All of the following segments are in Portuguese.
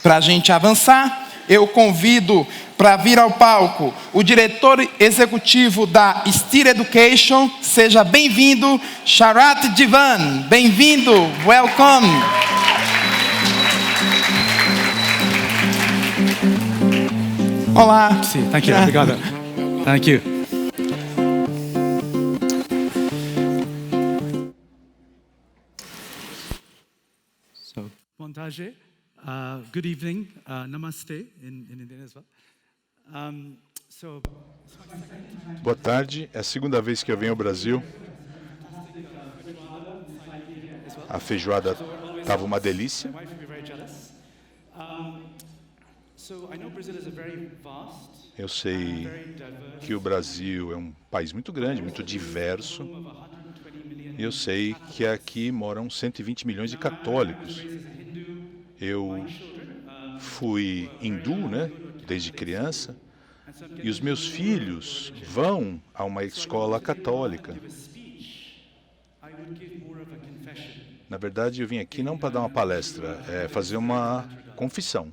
Para a gente avançar, eu convido para vir ao palco o diretor executivo da Steer Education. Seja bem-vindo, Sharat Divan. Bem-vindo, welcome. Olá. Sim, thank you. Obrigado. Thank you. So, Montage. Good evening. Namaste in Indian as well. Boa tarde, é a segunda vez que eu venho ao Brasil. A feijoada estava uma delícia. Eu sei que o Brasil é um país muito grande, muito diverso. E eu sei que aqui moram 120 milhões de católicos. Eu fui hindu, né, desde criança, e os meus filhos vão a uma escola católica. Na verdade, eu vim aqui não para dar uma palestra, é fazer uma confissão.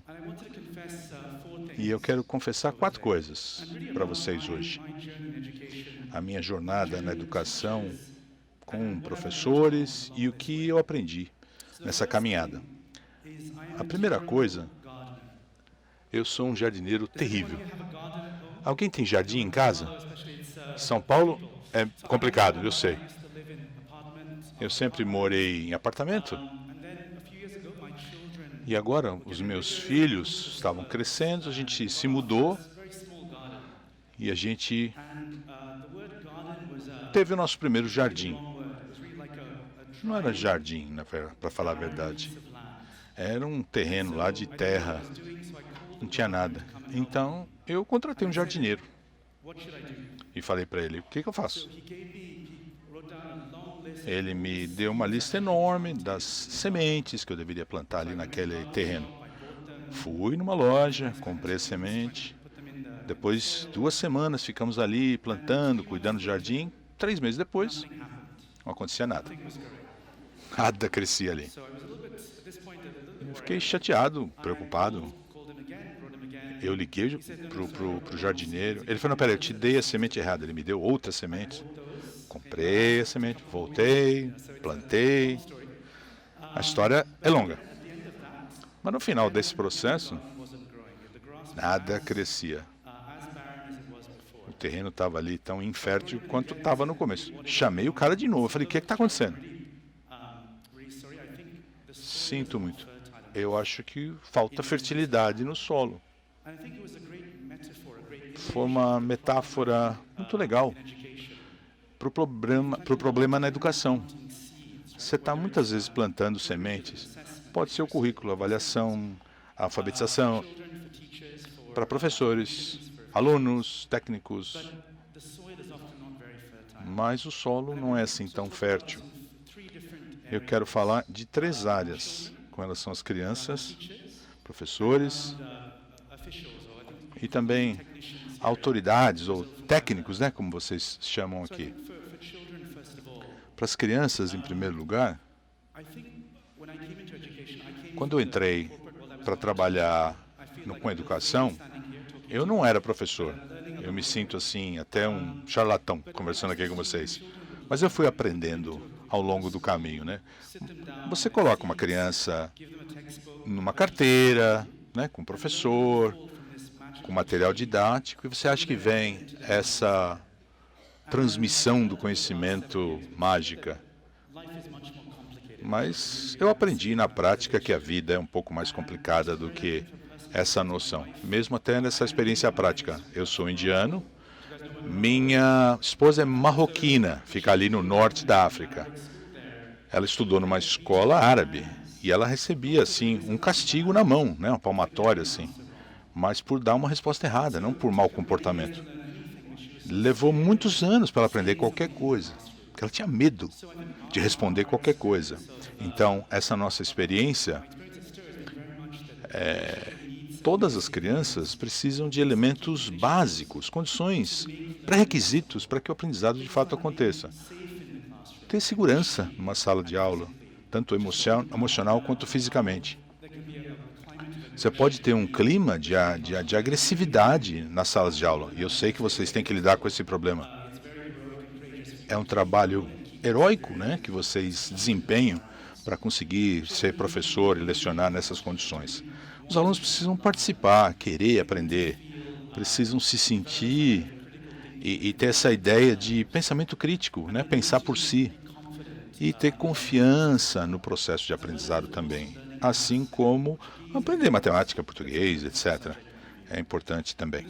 E eu quero confessar 4 coisas para vocês hoje. A minha jornada na educação com professores e o que eu aprendi nessa caminhada. A primeira coisa, eu sou um jardineiro terrível. Alguém tem jardim em casa? São Paulo é complicado, eu sei. Eu sempre morei em apartamento. E agora os meus filhos estavam crescendo, a gente se mudou e a gente teve o nosso primeiro jardim. Não era jardim, para falar a verdade. Era um terreno lá de terra, não tinha nada. Então eu contratei um jardineiro e falei para ele, o que eu faço? Ele me deu uma lista enorme das sementes que eu deveria plantar ali naquele terreno. Fui numa loja, comprei a semente. Depois, 2 semanas ficamos ali plantando, cuidando do jardim. 3 meses depois, não acontecia nada. Nada crescia ali. Eu fiquei chateado, preocupado. Eu liguei pro jardineiro. Ele falou, não, peraí, eu te dei a semente errada. Ele me deu outra semente. Comprei a semente, voltei, plantei. A história é longa. Mas no final desse processo, nada crescia. O terreno estava ali tão infértil quanto estava no começo. Chamei o cara de novo. Eu falei, o que está acontecendo? Sinto muito. Eu acho que falta fertilidade no solo. Foi uma metáfora muito legal para o problema na educação. Você está muitas vezes plantando sementes. Pode ser o currículo, avaliação, alfabetização, para professores, alunos, técnicos. Mas o solo não é assim tão fértil. Eu quero falar de 3 áreas com relação às crianças, professores e também autoridades ou técnicos, né, como vocês chamam aqui. Para as crianças, em primeiro lugar, quando eu entrei para trabalhar com educação, eu não era professor. Eu me sinto assim, até um charlatão, conversando aqui com vocês. Mas eu fui aprendendo ao longo do caminho, né? Você coloca uma criança numa carteira, né, com professor, com material didático, e você acha que vem essa transmissão do conhecimento mágica. Mas eu aprendi na prática que a vida é um pouco mais complicada do que essa noção. Mesmo até nessa experiência prática. Eu sou indiano, minha esposa é marroquina, fica ali no norte da África. Ela estudou numa escola árabe e ela recebia assim um castigo na mão, né, uma palmatória assim, mas por dar uma resposta errada, não por mau comportamento. Levou muitos anos para ela aprender qualquer coisa, porque ela tinha medo de responder qualquer coisa. Então, essa nossa experiência, todas as crianças precisam de elementos básicos, condições, pré-requisitos para que o aprendizado de fato aconteça. Ter segurança numa sala de aula, tanto emocional quanto fisicamente. Você pode ter um clima de agressividade nas salas de aula. E eu sei que vocês têm que lidar com esse problema. É um trabalho heróico, né, que vocês desempenham para conseguir ser professor e lecionar nessas condições. Os alunos precisam participar, querer aprender, precisam se sentir e ter essa ideia de pensamento crítico, né, pensar por si. E ter confiança no processo de aprendizado também, assim como aprender matemática, português, etc. É importante também.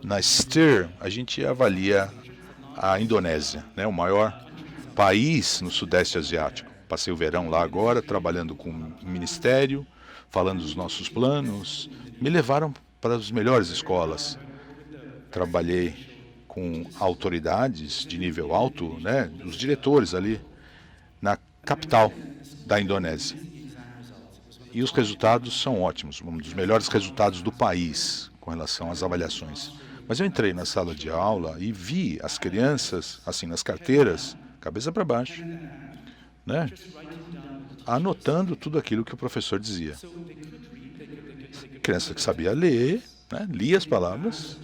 Na STIR, a gente avalia a Indonésia, né, o maior país no Sudeste Asiático. Passei o verão lá agora, trabalhando com o ministério, falando dos nossos planos. Me levaram para as melhores escolas. Trabalhei com autoridades de nível alto, né, os diretores ali, na capital da Indonésia. E os resultados são ótimos, um dos melhores resultados do país com relação às avaliações. Mas eu entrei na sala de aula e vi as crianças, assim, nas carteiras, cabeça para baixo, né, anotando tudo aquilo que o professor dizia. Criança que sabia ler, né, lia as palavras,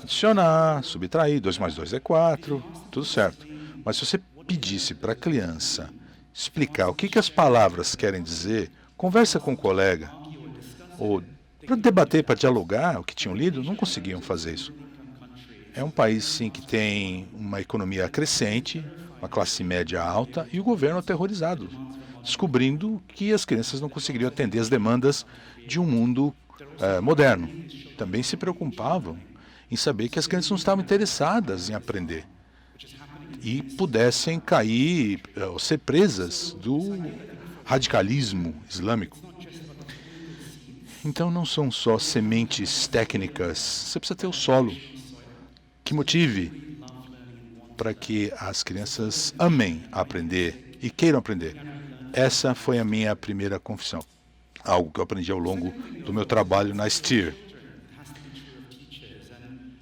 adicionar, subtrair, 2 mais 2 é 4, tudo certo. Mas se você pedisse para a criança explicar o que as palavras querem dizer, conversa com um colega, ou para debater, para dialogar o que tinham lido, não conseguiam fazer isso. É um país, sim, que tem uma economia crescente, uma classe média alta e o governo aterrorizado, descobrindo que as crianças não conseguiriam atender as demandas de um mundo moderno. Também se preocupavam em saber que as crianças não estavam interessadas em aprender e pudessem cair ou ser presas do radicalismo islâmico. Então não são só sementes técnicas, você precisa ter o solo que motive para que as crianças amem aprender e queiram aprender. Essa foi a minha primeira confissão, algo que eu aprendi ao longo do meu trabalho na STIR.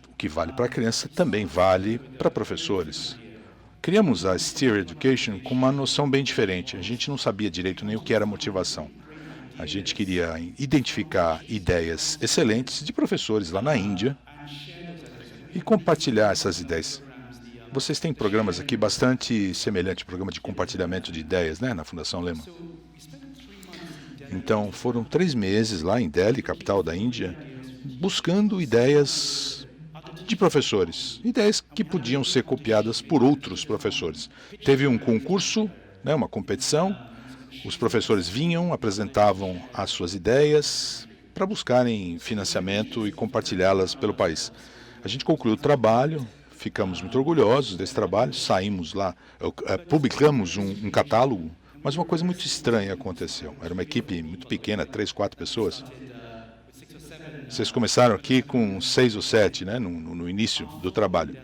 O que vale para a criança também vale para professores. Criamos a STIR Education com uma noção bem diferente. A gente não sabia direito nem o que era motivação. A gente queria identificar ideias excelentes de professores lá na Índia e compartilhar essas ideias. Vocês têm programas aqui bastante semelhantes, programa de compartilhamento de ideias, né, na Fundação Lehman. Então, foram 3 meses lá em Delhi, capital da Índia, buscando ideias de professores, ideias que podiam ser copiadas por outros professores. Teve um concurso, né, uma competição, os professores vinham, apresentavam as suas ideias para buscarem financiamento e compartilhá-las pelo país. A gente concluiu o trabalho, ficamos muito orgulhosos desse trabalho, saímos lá, publicamos um catálogo, mas uma coisa muito estranha aconteceu. Era uma equipe muito pequena, 3, 4 pessoas. Vocês começaram aqui com 6 ou 7, né, no início do trabalho.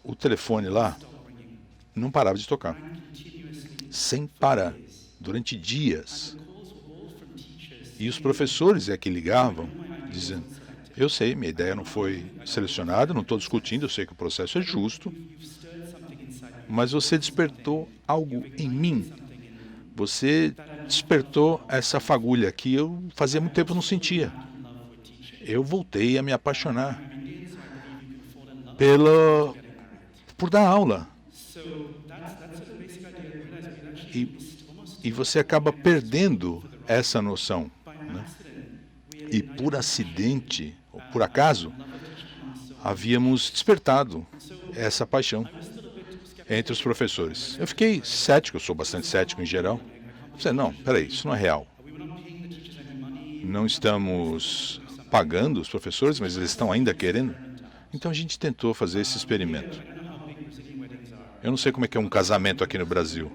O telefone lá não parava de tocar, sem parar, durante dias. E os professores é que ligavam, dizendo: eu sei, minha ideia não foi selecionada, não estou discutindo, eu sei que o processo é justo, mas você despertou algo em mim. Você despertou essa fagulha que eu fazia muito tempo não sentia. Eu voltei a me apaixonar por dar aula. E você acaba perdendo essa noção, né? E por acidente, ou por acaso, havíamos despertado essa paixão entre os professores. Eu fiquei cético, eu sou bastante cético em geral. Eu falei, não, peraí, isso não é real. Não estamos pagando os professores, mas eles estão ainda querendo. Então a gente tentou fazer esse experimento. Eu não sei como é que é um casamento aqui no Brasil.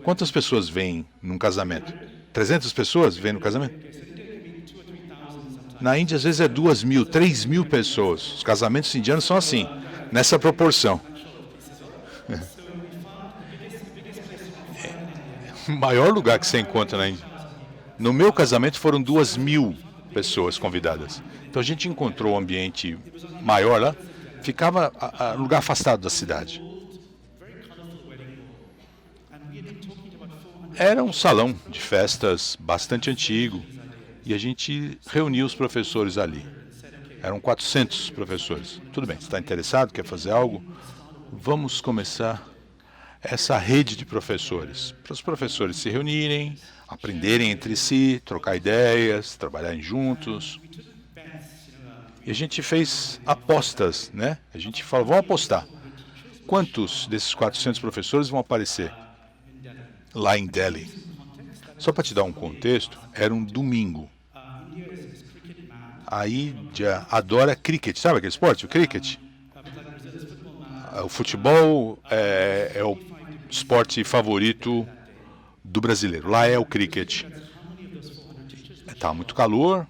Quantas pessoas vêm num casamento? 300 pessoas vêm no casamento? Na Índia, às vezes, é 2.000, 3.000 pessoas. Os casamentos indianos são assim, nessa proporção. O maior lugar que você encontra na Índia. No meu casamento foram 2.000 pessoas convidadas. Então a gente encontrou um ambiente maior lá, ficava um lugar afastado da cidade. Era um salão de festas bastante antigo e a gente reuniu os professores ali. Eram 400 professores. Tudo bem, você está interessado, quer fazer algo? Vamos começar essa rede de professores, para os professores se reunirem, aprenderem entre si, trocar ideias, trabalharem juntos. E a gente fez apostas, né? A gente falou, vamos apostar. Quantos desses 400 professores vão aparecer lá em Delhi? Só para te dar um contexto, era um domingo. A Índia adora cricket, sabe aquele esporte, o cricket? O futebol é o esporte favorito do brasileiro. Lá é o cricket. Estava muito calor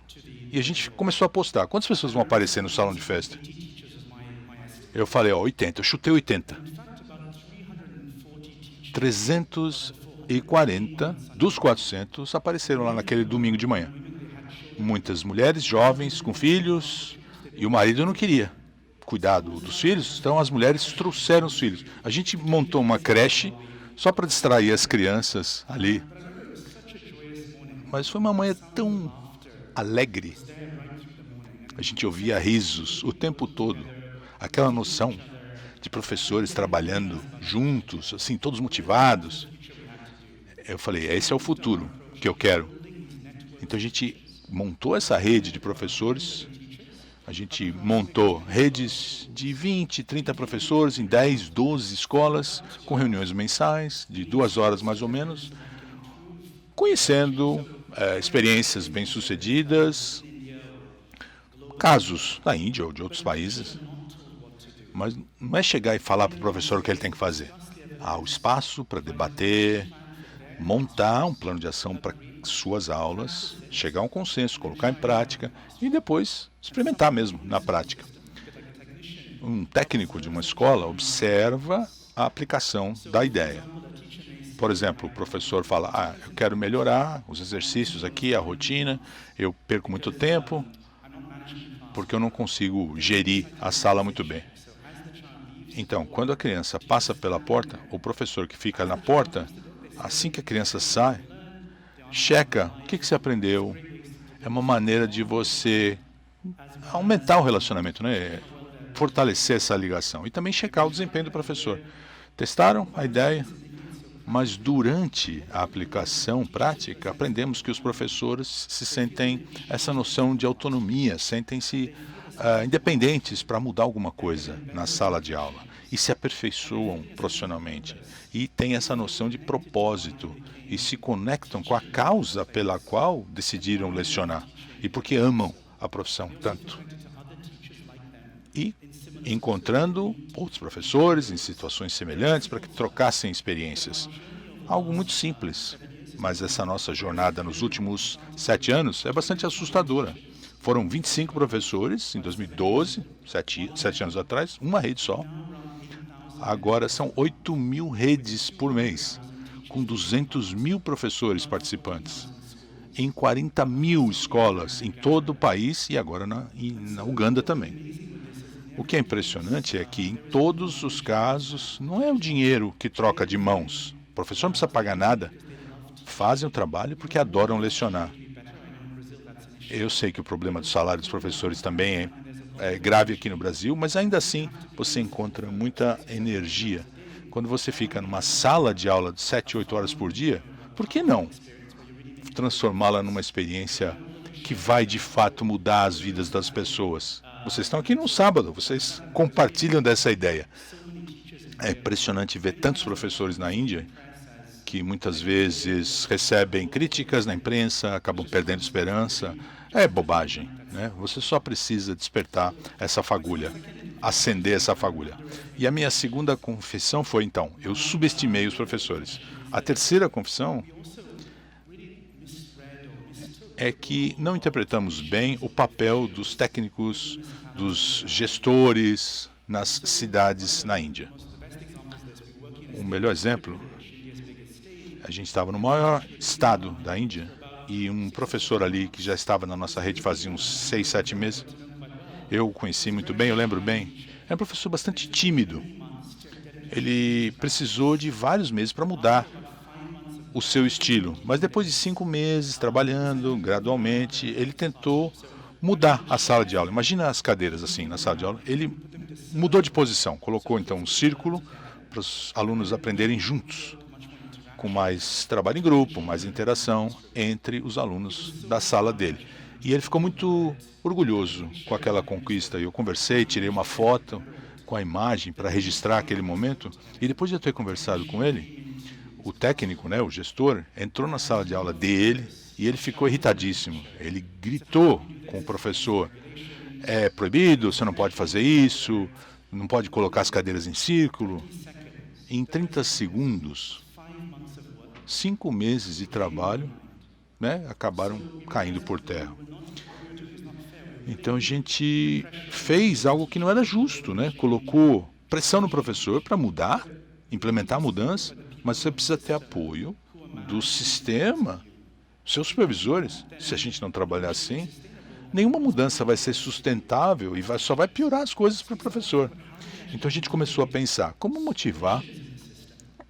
e a gente começou a apostar. Quantas pessoas vão aparecer no salão de festa? Eu falei, 80. Eu chutei 80. 340 dos 400 apareceram lá naquele domingo de manhã. Muitas mulheres jovens com filhos e o marido não queria cuidar dos filhos, então as mulheres trouxeram os filhos. A gente montou uma creche só para distrair as crianças ali. Mas foi uma manhã tão alegre. A gente ouvia risos o tempo todo. Aquela noção de professores trabalhando juntos, assim, todos motivados. Eu falei, esse é o futuro que eu quero. Então a gente montou essa rede de professores. A gente montou redes de 20, 30 professores em 10, 12 escolas, com reuniões mensais, de 2 horas mais ou menos, conhecendo experiências bem-sucedidas, casos da Índia ou de outros países. Mas não é chegar e falar para o professor o que ele tem que fazer. Há o espaço para debater, montar um plano de ação para suas aulas, chegar a um consenso, colocar em prática e depois experimentar mesmo na prática. Um técnico de uma escola observa a aplicação da ideia. Por exemplo, o professor fala, eu quero melhorar os exercícios aqui, a rotina, eu perco muito tempo porque eu não consigo gerir a sala muito bem. Então, quando a criança passa pela porta, o professor que fica na porta, assim que a criança sai, checa o que você aprendeu. É uma maneira de você aumentar o relacionamento, né? Fortalecer essa ligação. E também checar o desempenho do professor. Testaram a ideia, mas durante a aplicação prática, aprendemos que os professores se sentem essa noção de autonomia, sentem-se independentes para mudar alguma coisa na sala de aula e se aperfeiçoam profissionalmente e têm essa noção de propósito e se conectam com a causa pela qual decidiram lecionar e porque amam a profissão tanto. E encontrando outros professores em situações semelhantes para que trocassem experiências. Algo muito simples, mas essa nossa jornada nos últimos 7 anos é bastante assustadora. Foram 25 professores em 2012, 7 anos atrás, uma rede só. Agora são 8.000 redes por mês, com 200.000 professores participantes, em 40.000 escolas em todo o país e agora na Uganda também. O que é impressionante é que em todos os casos não é o dinheiro que troca de mãos. O professor não precisa pagar nada, fazem o trabalho porque adoram lecionar. Eu sei que o problema do salário dos professores também é grave aqui no Brasil, mas ainda assim você encontra muita energia. Quando você fica numa sala de aula de 7, 8 horas por dia, por que não transformá-la numa experiência que vai de fato mudar as vidas das pessoas? Vocês estão aqui no sábado, vocês compartilham dessa ideia. É impressionante ver tantos professores na Índia que muitas vezes recebem críticas na imprensa, acabam perdendo esperança. É bobagem, né? Você só precisa despertar essa fagulha, acender essa fagulha. E a minha segunda confissão foi, então, eu subestimei os professores. A terceira confissão é que não interpretamos bem o papel dos técnicos, dos gestores nas cidades na Índia. O melhor exemplo, a gente estava no maior estado da Índia e um professor ali que já estava na nossa rede fazia uns 6, 7 meses, eu o conheci muito bem, eu lembro bem, é um professor bastante tímido. Ele precisou de vários meses para mudar. o seu estilo. Mas depois de 5 meses trabalhando gradualmente, ele tentou mudar a sala de aula. Imagina as cadeiras assim na sala de aula. Ele mudou de posição, colocou então um círculo para os alunos aprenderem juntos, com mais trabalho em grupo, mais interação entre os alunos da sala dele. E ele ficou muito orgulhoso com aquela conquista. Eu conversei, tirei uma foto com a imagem para registrar aquele momento. E depois de eu ter conversado com ele, o técnico, o gestor, entrou na sala de aula dele e ele ficou irritadíssimo. Ele gritou com o professor: é proibido, você não pode fazer isso, não pode colocar as cadeiras em círculo. Em 30 segundos, 5 meses de trabalho, acabaram caindo por terra. Então a gente fez algo que não era justo, colocou pressão no professor para mudar, implementar a mudança, mas você precisa ter apoio do sistema, seus supervisores. Se a gente não trabalhar assim, nenhuma mudança vai ser sustentável e só vai piorar as coisas para o professor. Então a gente começou a pensar como motivar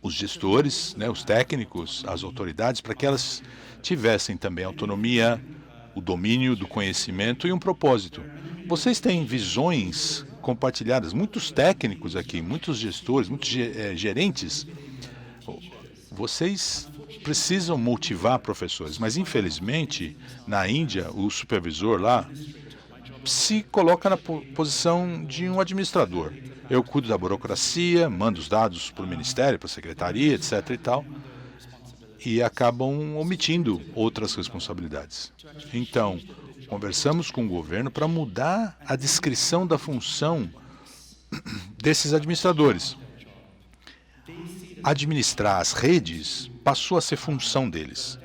os gestores, os técnicos, as autoridades, para que elas tivessem também autonomia, o domínio do conhecimento e um propósito. Vocês têm visões compartilhadas, muitos técnicos aqui, muitos gestores, muitos gerentes. Vocês precisam motivar professores, mas infelizmente na Índia o supervisor lá se coloca na posição de um administrador. Eu cuido da burocracia, mando os dados para o ministério, para a secretaria, etc. e tal, e acabam omitindo outras responsabilidades. Então, conversamos com o governo para mudar a descrição da função desses administradores. Administrar as redes passou a ser função deles.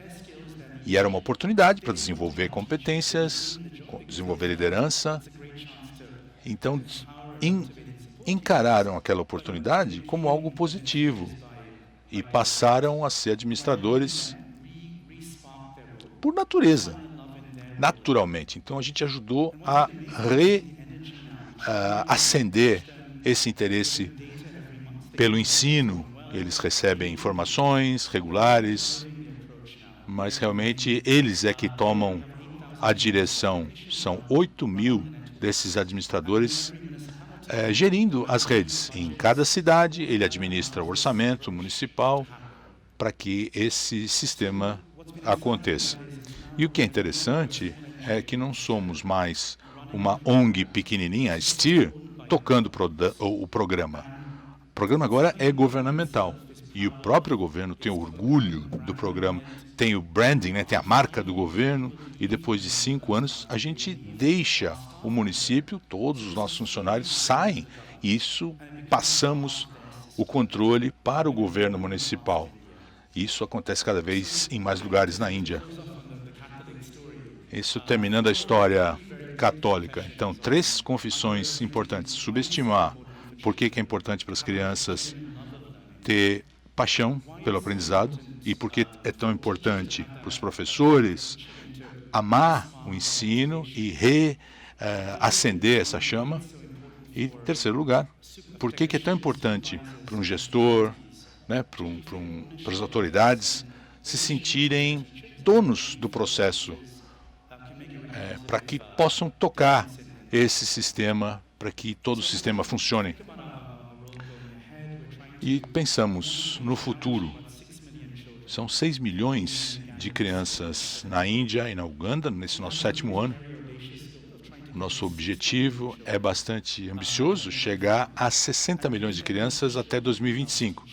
E era uma oportunidade para desenvolver competências, desenvolver liderança. Então, encararam aquela oportunidade como algo positivo e passaram a ser administradores por natureza, naturalmente. Então a gente ajudou a reacender esse interesse pelo ensino. Eles recebem informações regulares, mas realmente eles é que tomam a direção. São 8.000 desses administradores gerindo as redes. Em cada cidade, ele administra o orçamento municipal para que esse sistema aconteça. E o que é interessante é que não somos mais uma ONG pequenininha, a STEER, tocando o programa. O programa agora é governamental. E o próprio governo tem orgulho do programa, tem o branding, tem a marca do governo, e depois de 5 anos a gente deixa o município, todos os nossos funcionários saem, e isso passamos o controle para o governo municipal. Isso acontece cada vez em mais lugares na Índia. Isso terminando a história católica. Então, 3 confissões importantes. Subestimar por que é importante para as crianças ter paixão pelo aprendizado e por que é tão importante para os professores amar o ensino e reacender essa chama. E, terceiro lugar, por que é tão importante para um gestor, para as autoridades se sentirem donos do processo, para que possam tocar esse sistema, para que todo o sistema funcione. E pensamos no futuro. São 6 milhões de crianças na Índia e na Uganda, nesse nosso 7º ano. O nosso objetivo é bastante ambicioso, chegar a 60 milhões de crianças até 2025.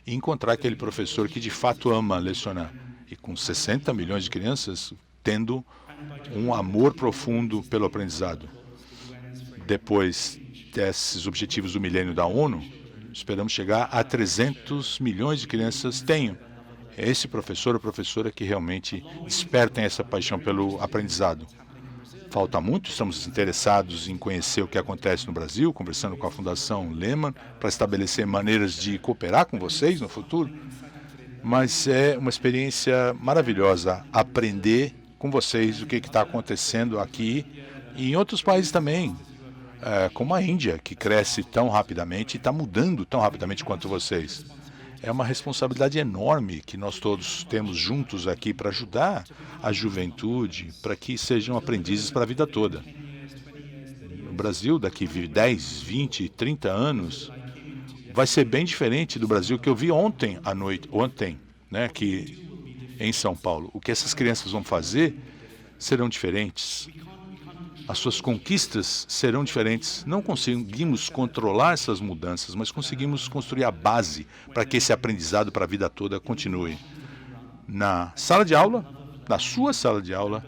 E encontrar aquele professor que de fato ama lecionar. E com 60 milhões de crianças, tendo um amor profundo pelo aprendizado. Depois desses objetivos do milênio da ONU, esperamos chegar a 300 milhões de crianças tenham esse professor ou professora que realmente despertem essa paixão pelo aprendizado. Falta muito, estamos interessados em conhecer o que acontece no Brasil, conversando com a Fundação Lehman para estabelecer maneiras de cooperar com vocês no futuro. Mas é uma experiência maravilhosa aprender com vocês o que está acontecendo aqui e em outros países também, como a Índia, que cresce tão rapidamente e está mudando tão rapidamente quanto vocês. É uma responsabilidade enorme que nós todos temos juntos aqui para ajudar a juventude, para que sejam aprendizes para a vida toda. No Brasil, daqui 10, 20, 30 anos, vai ser bem diferente do Brasil que eu vi ontem à noite, né, aqui em São Paulo. O que essas crianças vão fazer serão diferentes. As suas conquistas serão diferentes. Não conseguimos controlar essas mudanças, mas conseguimos construir a base para que esse aprendizado para a vida toda continue. Na sala de aula, na sua sala de aula,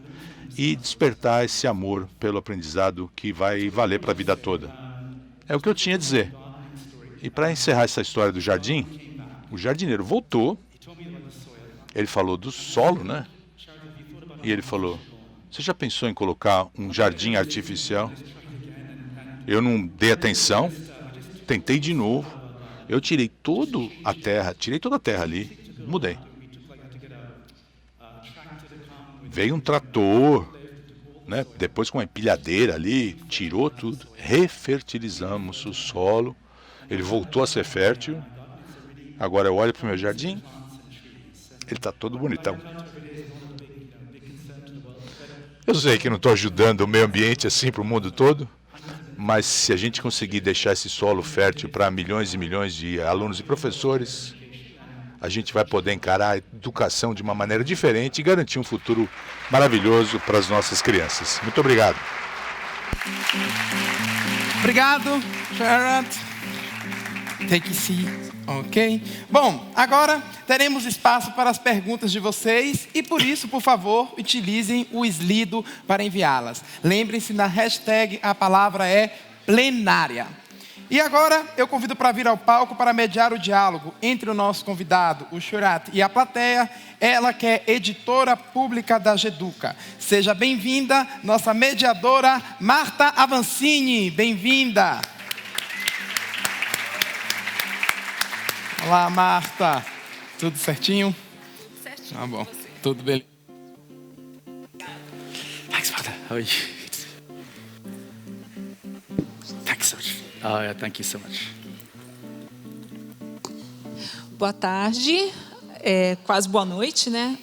e despertar esse amor pelo aprendizado que vai valer para a vida toda. É o que eu tinha a dizer. E para encerrar essa história do jardim, o jardineiro voltou, ele falou do solo, né? E ele falou: você já pensou em colocar um jardim artificial? Eu não dei atenção, tentei de novo. Eu tirei toda a terra ali, mudei. Veio um trator, né? Depois com uma empilhadeira ali, tirou tudo, refertilizamos o solo, ele voltou a ser fértil. Agora eu olho para o meu jardim, ele está todo bonitão. Eu sei que não estou ajudando o meio ambiente assim para o mundo todo, mas se a gente conseguir deixar esse solo fértil para milhões e milhões de alunos e professores, a gente vai poder encarar a educação de uma maneira diferente e garantir um futuro maravilhoso para as nossas crianças. Muito obrigado. Obrigado, Sharat. Take a seat. Ok? Bom, agora teremos espaço para as perguntas de vocês e por isso, por favor, utilizem o Slido para enviá-las. Lembrem-se, na hashtag a palavra é plenária. E agora eu convido para vir ao palco para mediar o diálogo entre o nosso convidado, o Sharat, e a plateia, ela que é editora pública da Geduca. Seja bem-vinda, nossa mediadora Marta Avancini. Bem-vinda. Olá, Marta. Tudo certinho? Certinho. Ah, bom. Tudo bem. Thanks, Father. How are you? Thanks so much. Oh, yeah, thank you so much. Boa tarde, quase boa noite, né?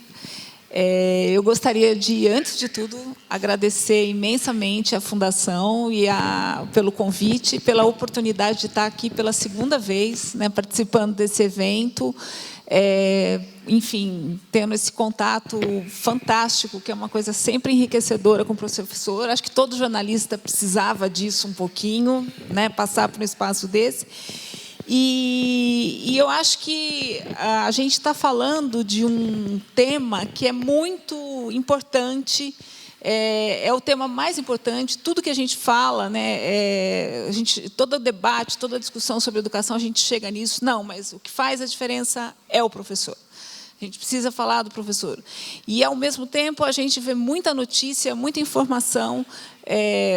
Eu gostaria de, antes de tudo, agradecer imensamente à Fundação e pelo convite, pela oportunidade de estar aqui pela segunda vez, né, participando desse evento, enfim, tendo esse contato fantástico, que é uma coisa sempre enriquecedora com o professor. Acho que todo jornalista precisava disso um pouquinho, né, passar por um espaço desse. E eu acho que a gente está falando de um tema que é muito importante, é o tema mais importante. Tudo que a gente fala, né, todo o debate, toda a discussão sobre educação, a gente chega nisso. Não, mas o que faz a diferença é o professor. A gente precisa falar do professor. E, ao mesmo tempo, a gente vê muita notícia, muita informação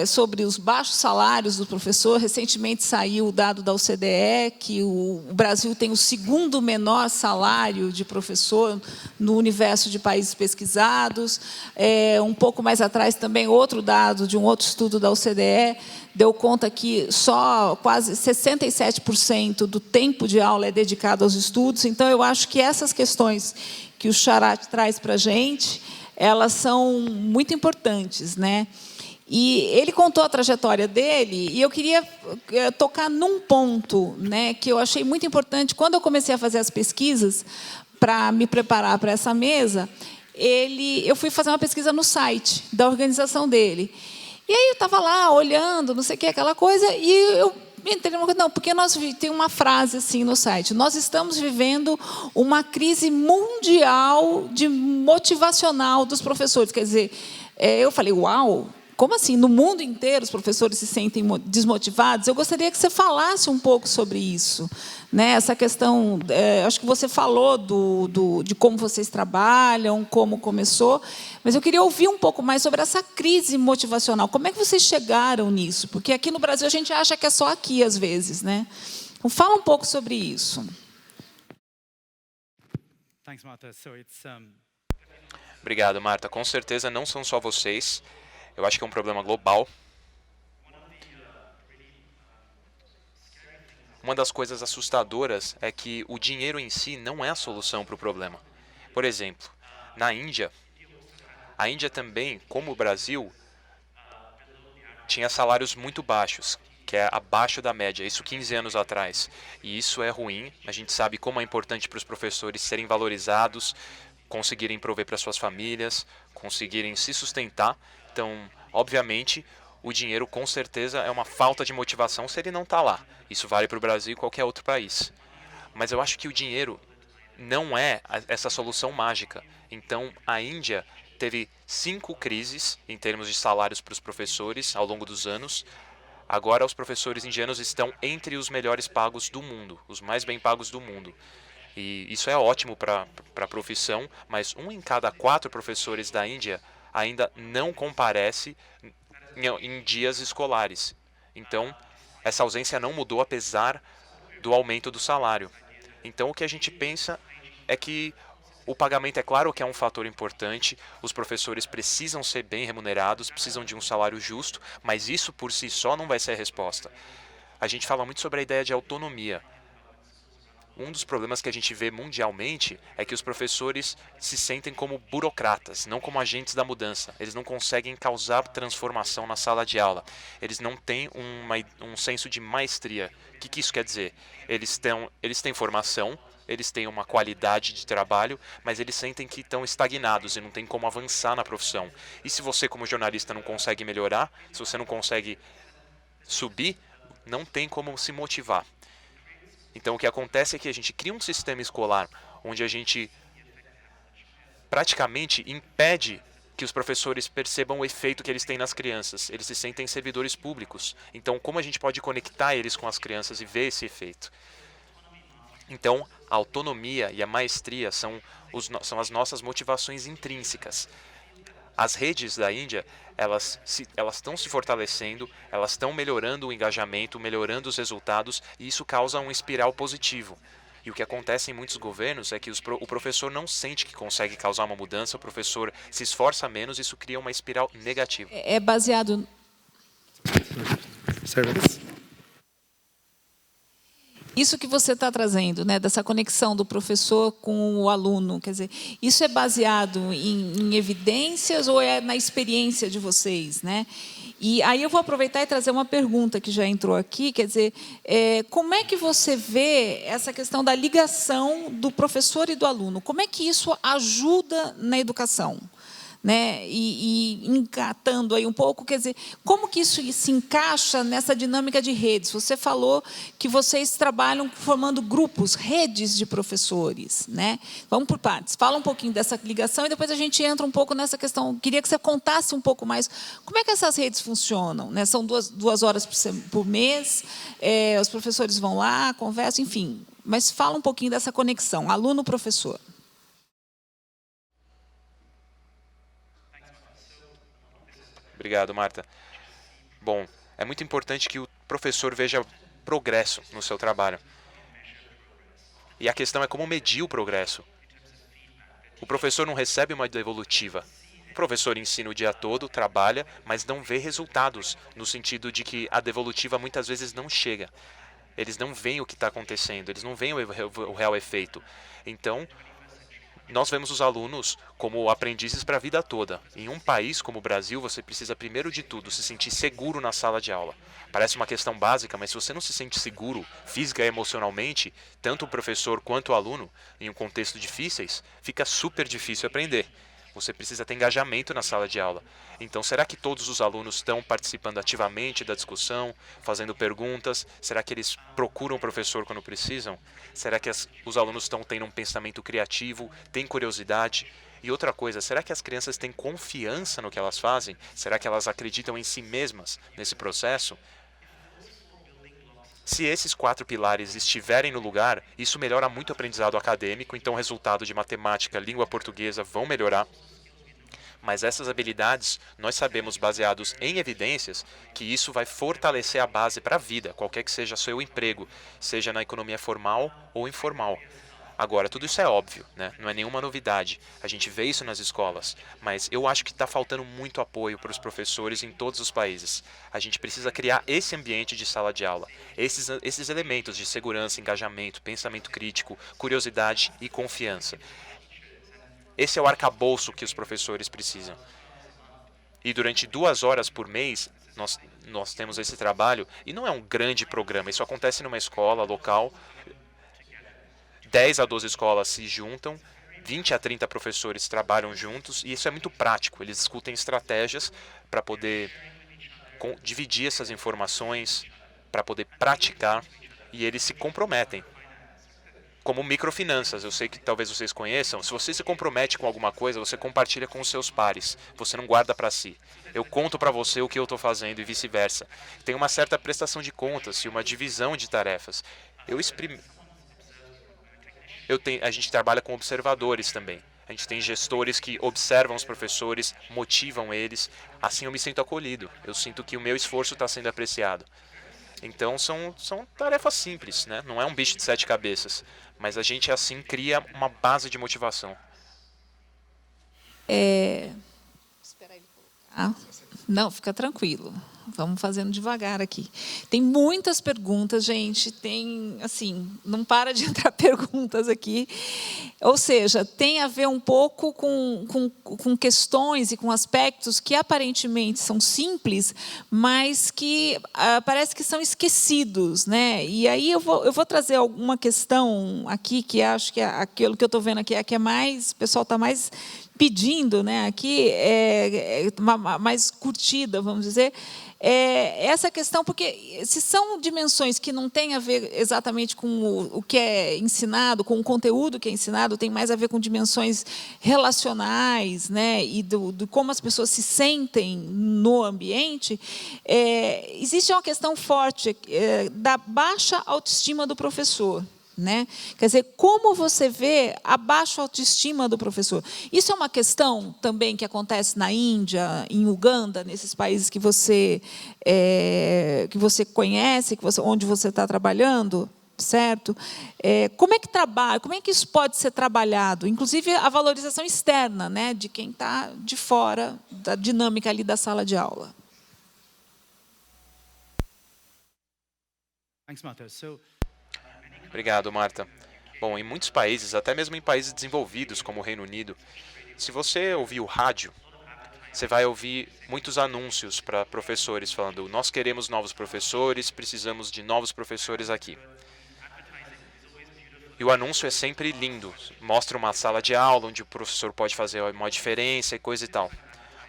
sobre os baixos salários do professor. Recentemente saiu o dado da OCDE, que o Brasil tem o segundo menor salário de professor no universo de países pesquisados. Um pouco mais atrás, também, outro dado de um outro estudo da OCDE deu conta que só quase 67% do tempo de aula é dedicado aos estudos. Então, eu acho que essas questões que o Sharat traz para a gente, elas são muito importantes, né? E ele contou a trajetória dele, e eu queria tocar num ponto, né, que eu achei muito importante. Quando eu comecei a fazer as pesquisas para me preparar para essa mesa, eu fui fazer uma pesquisa no site da organização dele. E aí eu estava lá olhando, não sei o que, aquela coisa, e eu entrei numa coisa, não, porque tem uma frase assim no site: nós estamos vivendo uma crise mundial motivacional dos professores. Quer dizer, eu falei, uau, como assim? No mundo inteiro os professores se sentem desmotivados? Eu gostaria que você falasse um pouco sobre isso, né? Essa questão, acho que você falou de como vocês trabalham, como começou, mas eu queria ouvir um pouco mais sobre essa crise motivacional. Como é que vocês chegaram nisso? Porque aqui no Brasil a gente acha que é só aqui, às vezes, né? Então, fala um pouco sobre isso. Thanks, Martha. Obrigado, Marta. Com certeza não são só vocês. Eu acho que é um problema global. uma das coisas assustadoras é que o dinheiro em si não é a solução para o problema. Por exemplo, na Índia, a Índia também, como o Brasil, tinha salários muito baixos, que é abaixo da média, isso 15 anos atrás. E isso é ruim, a gente sabe como é importante para os professores serem valorizados, conseguirem prover para suas famílias, conseguirem se sustentar. Então, obviamente, o dinheiro com certeza é uma falta de motivação se ele não está lá. Isso vale para o Brasil e qualquer outro país. Mas eu acho que o dinheiro não é essa solução mágica. Então, a Índia teve 5 crises em termos de salários para os professores ao longo dos anos. Agora, os professores indianos estão entre os melhores pagos do mundo, os mais bem pagos do mundo. E isso é ótimo para a profissão, mas 1 em cada 4 professores da Índia ainda não comparece em dias escolares. Então, essa ausência não mudou apesar do aumento do salário. Então, o que a gente pensa é que o pagamento, é claro que é um fator importante, os professores precisam ser bem remunerados, precisam de um salário justo, mas isso por si só não vai ser a resposta. A gente fala muito sobre a ideia de autonomia. Um dos problemas que a gente vê mundialmente é que os professores se sentem como burocratas, não como agentes da mudança. Eles não conseguem causar transformação na sala de aula. Eles não têm um senso de maestria. O que isso quer dizer? Eles têm formação, eles têm uma qualidade de trabalho, mas eles sentem que estão estagnados e não tem como avançar na profissão. E se você, como jornalista, não consegue melhorar, se você não consegue subir, não tem como se motivar. Então, o que acontece é que a gente cria um sistema escolar onde a gente praticamente impede que os professores percebam o efeito que eles têm nas crianças. Eles se sentem servidores públicos. Então, como a gente pode conectar eles com as crianças e ver esse efeito? Então, a autonomia e a maestria são as nossas motivações intrínsecas. As redes da Índia, elas estão se fortalecendo, elas estão melhorando o engajamento, melhorando os resultados, e isso causa um espiral positivo. E o que acontece em muitos governos é que o professor não sente que consegue causar uma mudança, o professor se esforça menos, e isso cria uma espiral negativa. É baseado... Service. Isso que você está trazendo, né, dessa conexão do professor com o aluno, quer dizer, isso é baseado em evidências ou é na experiência de vocês, né? E aí eu vou aproveitar e trazer uma pergunta que já entrou aqui, quer dizer, como é que você vê essa questão da ligação do professor e do aluno? Como é que isso ajuda na educação? Né? E encatando aí um pouco, quer dizer, como que isso se encaixa nessa dinâmica de redes? Você falou que vocês trabalham formando grupos, redes de professores, né? Vamos por partes. Fala um pouquinho dessa ligação e depois a gente entra um pouco nessa questão. Queria que você contasse um pouco mais como é que essas redes funcionam, né? São duas horas por mês, os professores vão lá, conversam, enfim. Mas fala um pouquinho dessa conexão, aluno-professor. Obrigado, Marta. Bom, é muito importante que o professor veja progresso no seu trabalho. E a questão é como medir o progresso. O professor não recebe uma devolutiva. O professor ensina o dia todo, trabalha, mas não vê resultados, no sentido de que a devolutiva muitas vezes não chega. Eles não veem o que está acontecendo, eles não veem o real efeito. Então, nós vemos os alunos como aprendizes para a vida toda. Em um país como o Brasil, você precisa, primeiro de tudo, se sentir seguro na sala de aula. Parece uma questão básica, mas se você não se sente seguro, física e emocionalmente, tanto o professor quanto o aluno, em um contexto difíceis, fica super difícil aprender. Você precisa ter engajamento na sala de aula. Então, será que todos os alunos estão participando ativamente da discussão, fazendo perguntas? Será que eles procuram o professor quando precisam? Será que os alunos estão tendo um pensamento criativo, têm curiosidade? E outra coisa, será que as crianças têm confiança no que elas fazem? Será que elas acreditam em si mesmas nesse processo? Se esses 4 pilares estiverem no lugar, isso melhora muito o aprendizado acadêmico, então o resultado de matemática, língua portuguesa vão melhorar. Mas essas habilidades, nós sabemos, baseados em evidências, que isso vai fortalecer a base para a vida, qualquer que seja seu emprego, seja na economia formal ou informal. Agora, tudo isso é óbvio, né? Não é nenhuma novidade. A gente vê isso nas escolas, mas eu acho que está faltando muito apoio para os professores em todos os países. A gente precisa criar esse ambiente de sala de aula, esses elementos de segurança, engajamento, pensamento crítico, curiosidade e confiança. Esse é o arcabouço que os professores precisam. E durante 2 horas por mês, nós temos esse trabalho, e não é um grande programa, isso acontece numa escola local. 10 a 12 escolas se juntam, 20 a 30 professores trabalham juntos, e isso é muito prático. Eles discutem estratégias para poder dividir essas informações, para poder praticar, e eles se comprometem. Como microfinanças, eu sei que talvez vocês conheçam. Se você se compromete com alguma coisa, você compartilha com os seus pares. Você não guarda para si. Eu conto para você o que eu estou fazendo e vice-versa. Tem uma certa prestação de contas e uma divisão de tarefas. A gente trabalha com observadores também. A gente tem gestores que observam os professores, motivam eles. Assim eu me sinto acolhido. Eu sinto que o meu esforço está sendo apreciado. Então são tarefas simples, né? Não é um bicho de 7 cabeças. Mas a gente assim cria uma base de motivação. Espera ele colocar. Não, fica tranquilo. Vamos fazendo devagar aqui. Tem muitas perguntas, gente. Tem, assim, não para de entrar perguntas aqui. Ou seja, tem a ver um pouco com questões e com aspectos que aparentemente são simples, mas que parece que são esquecidos, né? E aí eu vou trazer alguma questão aqui que acho que aquilo que eu estou vendo aqui é a que é mais, o pessoal está mais pedindo, né? Aqui mais curtida, vamos dizer. Essa questão, porque se são dimensões que não têm a ver exatamente com o que é ensinado, com o conteúdo que é ensinado, tem mais a ver com dimensões relacionais, né, e do como as pessoas se sentem no ambiente, existe uma questão forte da baixa autoestima do professor. Né? Quer dizer, como você vê a baixa autoestima do professor? Isso é uma questão também que acontece na Índia, em Uganda, nesses países que você conhece, onde você está trabalhando, certo? Como é que trabalha? Como é que isso pode ser trabalhado? Inclusive a valorização externa, né, de quem está de fora da dinâmica ali da sala de aula. Thanks, Martha. Obrigado, Marta. Bom, em muitos países, até mesmo em países desenvolvidos, como o Reino Unido, se você ouvir o rádio, você vai ouvir muitos anúncios para professores falando: nós queremos novos professores, precisamos de novos professores aqui. E o anúncio é sempre lindo, mostra uma sala de aula onde o professor pode fazer uma diferença e coisa e tal.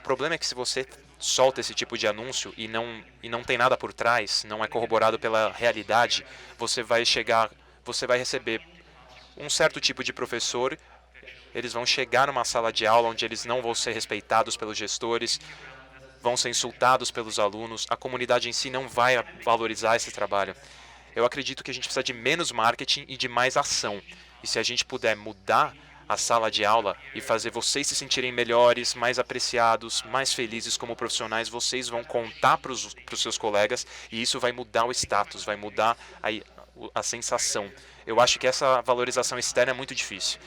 O problema é que se você solta esse tipo de anúncio e não tem nada por trás, não é corroborado pela realidade, você vai receber um certo tipo de professor, eles vão chegar numa sala de aula onde eles não vão ser respeitados pelos gestores, vão ser insultados pelos alunos, a comunidade em si não vai valorizar esse trabalho. Eu acredito que a gente precisa de menos marketing e de mais ação. E se a gente puder mudar a sala de aula e fazer vocês se sentirem melhores, mais apreciados, mais felizes como profissionais, vocês vão contar para os seus colegas e isso vai mudar o status, vai mudar a sensação. Eu acho que essa valorização externa é muito difícil.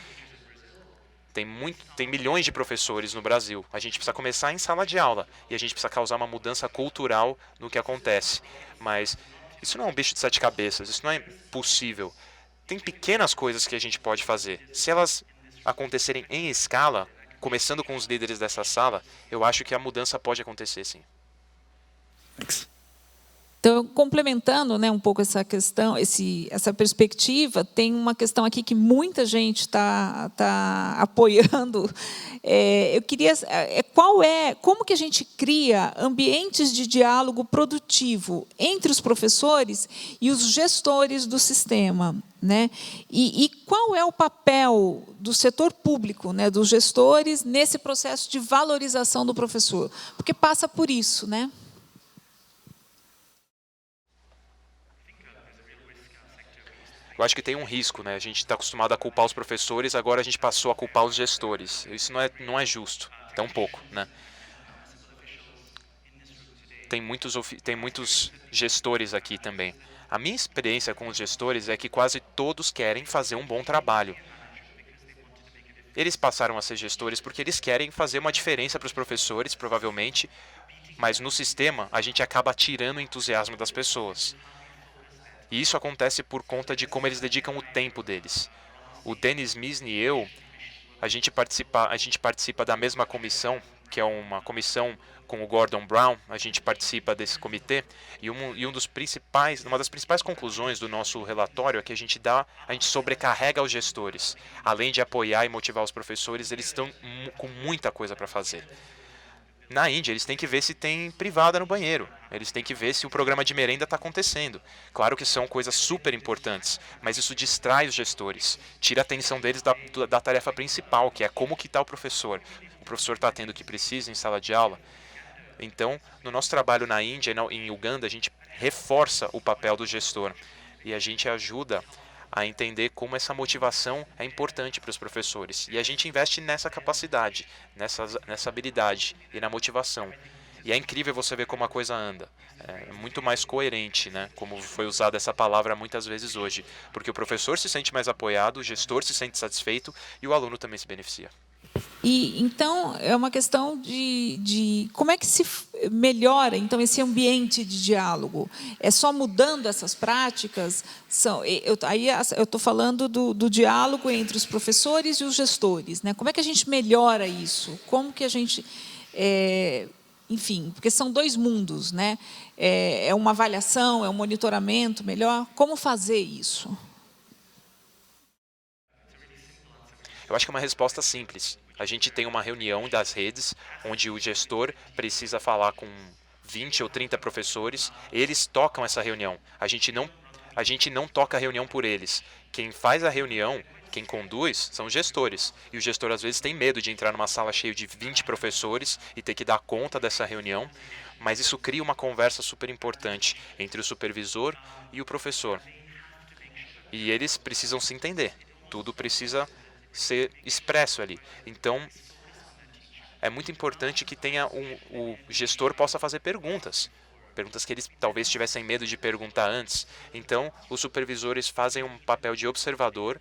Tem milhões de professores no Brasil. A gente precisa começar em sala de aula e a gente precisa causar uma mudança cultural no que acontece. Mas isso não é um bicho de 7 cabeças, isso não é possível. Tem pequenas coisas que a gente pode fazer. Se elas acontecerem em escala, começando com os líderes dessa sala, eu acho que a mudança pode acontecer, sim. Então, complementando, né, um pouco essa questão, essa perspectiva, tem uma questão aqui que muita gente está apoiando. Eu queria, como que a gente cria ambientes de diálogo produtivo entre os professores e os gestores do sistema, né? E qual é o papel do setor público, né, dos gestores nesse processo de valorização do professor? Porque passa por isso, né? Eu acho que tem um risco, né? A gente está acostumado a culpar os professores, agora a gente passou a culpar os gestores. Isso não é justo, tão pouco, né? Tem muitos gestores aqui também. A minha experiência com os gestores é que quase todos querem fazer um bom trabalho. Eles passaram a ser gestores porque eles querem fazer uma diferença para os professores, provavelmente, mas no sistema a gente acaba tirando o entusiasmo das pessoas. E isso acontece por conta de como eles dedicam o tempo deles. O Dennis Misny e eu, a gente participa da mesma comissão, que é uma comissão com o Gordon Brown. A gente participa desse comitê e uma das principais conclusões do nosso relatório é que a gente sobrecarrega os gestores. Além de apoiar e motivar os professores, eles estão com muita coisa para fazer. Na Índia, eles têm que ver se tem privada no banheiro. Eles têm que ver se o programa de merenda está acontecendo. Claro que são coisas super importantes, mas isso distrai os gestores. Tira a atenção deles da tarefa principal, que é como que está o professor. O professor está tendo o que precisa em sala de aula. Então, no nosso trabalho na Índia e em Uganda, a gente reforça o papel do gestor. E a gente ajuda a entender como essa motivação é importante para os professores. E a gente investe nessa capacidade, nessa habilidade e na motivação. E é incrível você ver como a coisa anda. É muito mais coerente, né? Como foi usada essa palavra muitas vezes hoje. Porque o professor se sente mais apoiado, o gestor se sente satisfeito e o aluno também se beneficia. E então é uma questão de como é que se melhora então esse ambiente de diálogo. É só mudando essas práticas? Aí eu estou falando do diálogo entre os professores e os gestores, né? Como é que a gente melhora isso? Como que a gente, enfim, porque são dois mundos, né? É uma avaliação, é um monitoramento melhor. Como fazer isso? Eu acho que é uma resposta simples. A gente tem uma reunião das redes, onde o gestor precisa falar com 20 ou 30 professores, eles tocam essa reunião. A gente não toca a reunião por eles. Quem faz a reunião, quem conduz, são os gestores. E o gestor, às vezes, tem medo de entrar numa sala cheia de 20 professores e ter que dar conta dessa reunião, mas isso cria uma conversa super importante entre o supervisor e o professor. E eles precisam se entender. Tudo precisa ser expresso ali. Então, é muito importante que o gestor possa fazer perguntas que eles talvez tivessem medo de perguntar antes. Então, os supervisores fazem um papel de observador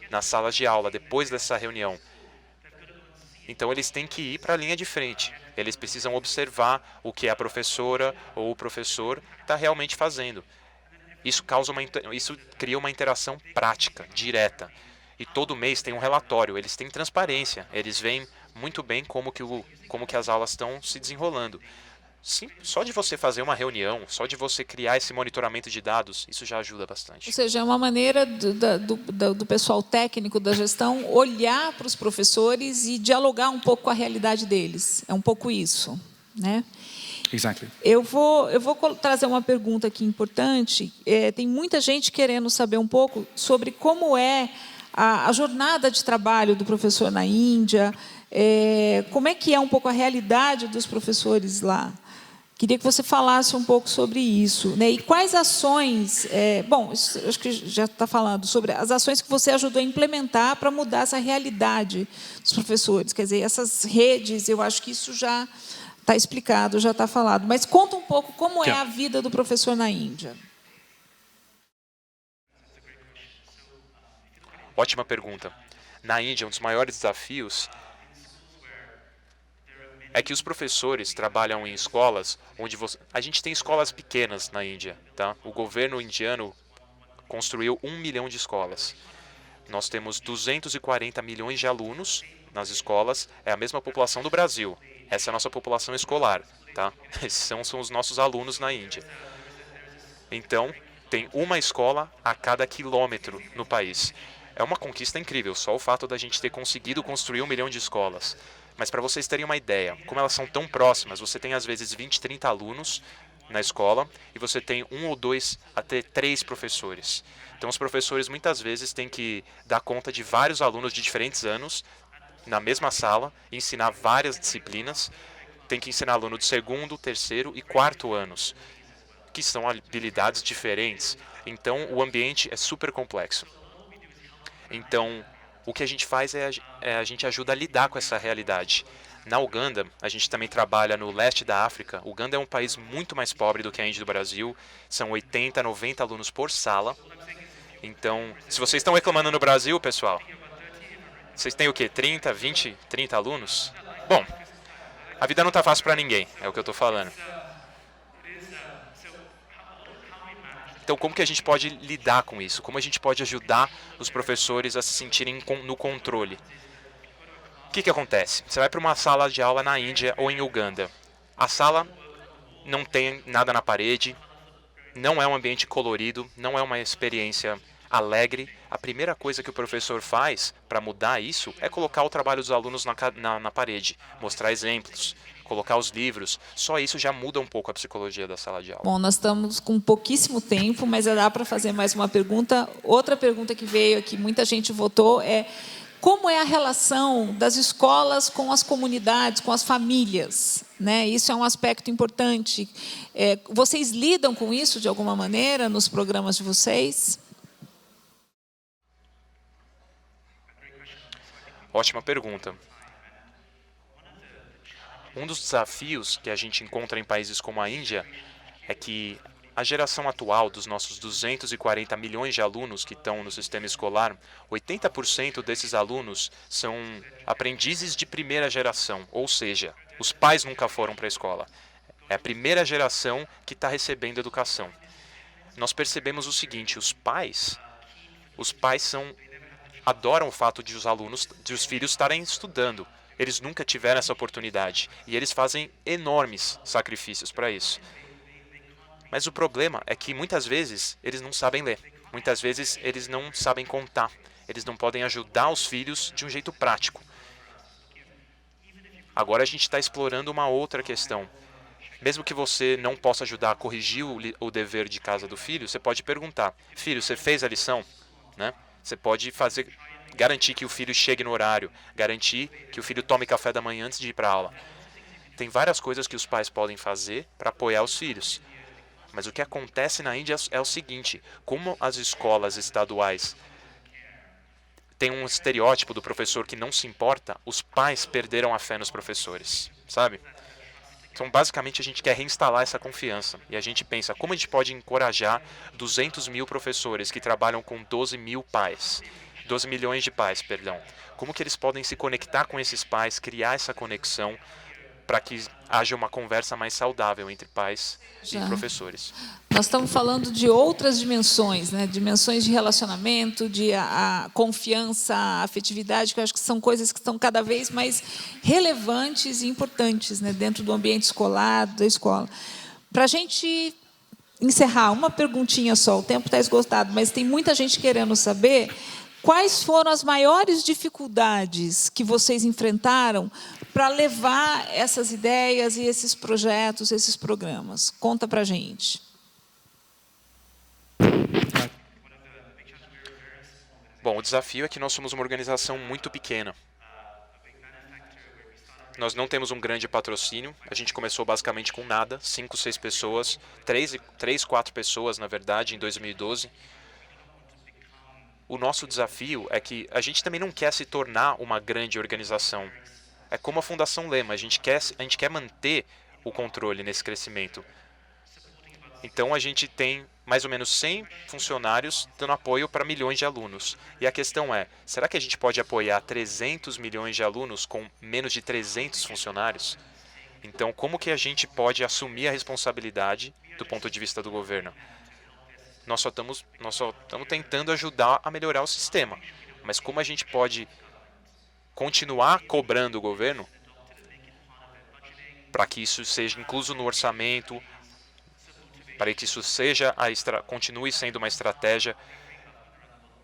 nas salas de aula, depois dessa reunião. Então, eles têm que ir para a linha de frente. Eles precisam observar o que a professora ou o professor está realmente fazendo. Isso cria uma interação prática, direta. E todo mês tem um relatório, eles têm transparência, eles veem muito bem como que as aulas estão se desenrolando. Sim, só de você fazer uma reunião, só de você criar esse monitoramento de dados, isso já ajuda bastante. Ou seja, é uma maneira do pessoal técnico da gestão olhar para os professores e dialogar um pouco com a realidade deles. É um pouco isso, né? Exactly. Eu vou trazer uma pergunta aqui importante. Tem muita gente querendo saber um pouco sobre como é a jornada de trabalho do professor na Índia, como é que é um pouco a realidade dos professores lá. Queria que você falasse um pouco sobre isso, né? E quais ações... acho que já está falando sobre as ações que você ajudou a implementar para mudar essa realidade dos professores. Quer dizer, essas redes, eu acho que isso já está explicado, já está falado. Mas conta um pouco como é a vida do professor na Índia. Ótima pergunta. Na Índia, um dos maiores desafios é que os professores trabalham em escolas onde a gente tem escolas pequenas na Índia, tá? O governo indiano construiu 1 milhão de escolas. Nós temos 240 milhões de alunos nas escolas, é a mesma população do Brasil. Essa é a nossa população escolar, tá? Esses são os nossos alunos na Índia. Então, tem uma escola a cada quilômetro no país. É uma conquista incrível, só o fato da gente ter conseguido construir 1 milhão de escolas. Mas para vocês terem uma ideia, como elas são tão próximas, você tem às vezes 20, 30 alunos na escola e você tem 1 ou 2 até 3 professores. Então os professores muitas vezes têm que dar conta de vários alunos de diferentes anos na mesma sala, ensinar várias disciplinas. Tem que ensinar aluno de 2º, 3º e 4º anos, que são habilidades diferentes. Então o ambiente é super complexo. Então, o que a gente faz a gente ajuda a lidar com essa realidade. Na Uganda, a gente também trabalha no leste da África. O Uganda é um país muito mais pobre do que a Índia e do Brasil. São 80, 90 alunos por sala. Então, se vocês estão reclamando no Brasil, pessoal, Vocês têm o quê? 30, 20, 30 alunos? Bom, a vida não está fácil para ninguém, é o que eu estou falando. Então, como que a gente pode lidar com isso? Como a gente pode ajudar os professores a se sentirem no controle? O que acontece? Você vai para uma sala de aula na Índia ou em Uganda. A sala não tem nada na parede, não é um ambiente colorido, não é uma experiência alegre. A primeira coisa que o professor faz para mudar isso é colocar o trabalho dos alunos na parede, mostrar exemplos, colocar os livros. Só isso já muda um pouco a psicologia da sala de aula. Bom, nós estamos com pouquíssimo tempo, mas dá para fazer mais uma pergunta. Outra pergunta que veio aqui, muita gente votou, é como é a relação das escolas com as comunidades, com as famílias, né? Isso é um aspecto importante. Vocês lidam com isso de alguma maneira nos programas de vocês? Ótima pergunta. Um dos desafios que a gente encontra em países como a Índia é que a geração atual dos nossos 240 milhões de alunos que estão no sistema escolar, 80% desses alunos são aprendizes de primeira geração, ou seja, os pais nunca foram para a escola. É a primeira geração que está recebendo educação. Nós percebemos o seguinte, os pais adoram o fato de os filhos estarem estudando. Eles nunca tiveram essa oportunidade e eles fazem enormes sacrifícios para isso. Mas o problema é que muitas vezes eles não sabem ler, muitas vezes eles não sabem contar, eles não podem ajudar os filhos de um jeito prático. Agora a gente está explorando uma outra questão. Mesmo que você não possa ajudar a corrigir o dever de casa do filho, você pode perguntar, filho, você fez a lição? Né? Você pode garantir que o filho chegue no horário, garantir que o filho tome café da manhã antes de ir para a aula. Tem várias coisas que os pais podem fazer para apoiar os filhos. Mas o que acontece na Índia é o seguinte, como as escolas estaduais têm um estereótipo do professor que não se importa, os pais perderam a fé nos professores, sabe? Então, basicamente, a gente quer reinstalar essa confiança. E a gente pensa, como a gente pode encorajar 200 mil professores que trabalham com 12 milhões de pais, perdão. Como que eles podem se conectar com esses pais, criar essa conexão para que haja uma conversa mais saudável entre pais e professores. Nós estamos falando de outras dimensões, né? Dimensões de relacionamento, de a confiança, a afetividade, que eu acho que são coisas que estão cada vez mais relevantes e importantes, né? Dentro do ambiente escolar, da escola. Para a gente encerrar, uma perguntinha só, o tempo está esgotado, mas tem muita gente querendo saber quais foram as maiores dificuldades que vocês enfrentaram para levar essas ideias e esses projetos, esses programas. Conta para a gente. Bom, o desafio é que nós somos uma organização muito pequena. Nós não temos um grande patrocínio. A gente começou basicamente com nada, 5, 6 pessoas, 3, 4 pessoas, na verdade, em 2012. O nosso desafio é que a gente também não quer se tornar uma grande organização. É como a Fundação Lema, a gente quer manter o controle nesse crescimento. Então a gente tem mais ou menos 100 funcionários dando apoio para milhões de alunos. E a questão é, será que a gente pode apoiar 300 milhões de alunos com menos de 300 funcionários? Então como que a gente pode assumir a responsabilidade do ponto de vista do governo? Nós só estamos tentando ajudar a melhorar o sistema. Mas como a gente pode continuar cobrando o governo para que isso seja incluso no orçamento, para que isso continue sendo uma estratégia.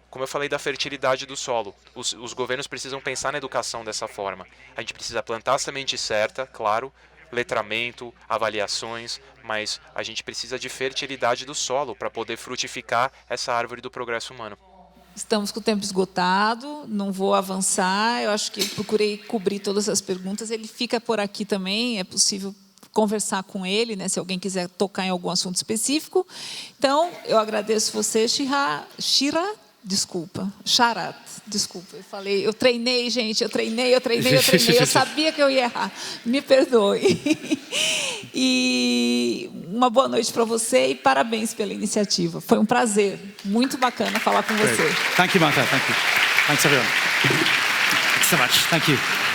Como eu falei da fertilidade do solo, os governos precisam pensar na educação dessa forma. A gente precisa plantar a semente certa, claro, letramento, avaliações, mas a gente precisa de fertilidade do solo para poder frutificar essa árvore do progresso humano. Estamos com o tempo esgotado, não vou avançar, eu acho que eu procurei cobrir todas as perguntas, ele fica por aqui também, é possível conversar com ele, né, se alguém quiser tocar em algum assunto específico. Então, eu agradeço você, Sharat, desculpa, eu treinei, gente, eu treinei, eu sabia que eu ia errar, me perdoe. E uma boa noite para você e parabéns pela iniciativa, foi um prazer, muito bacana falar com você. Thank you, Martha, thank you. Thanks everyone. so much. Thank you.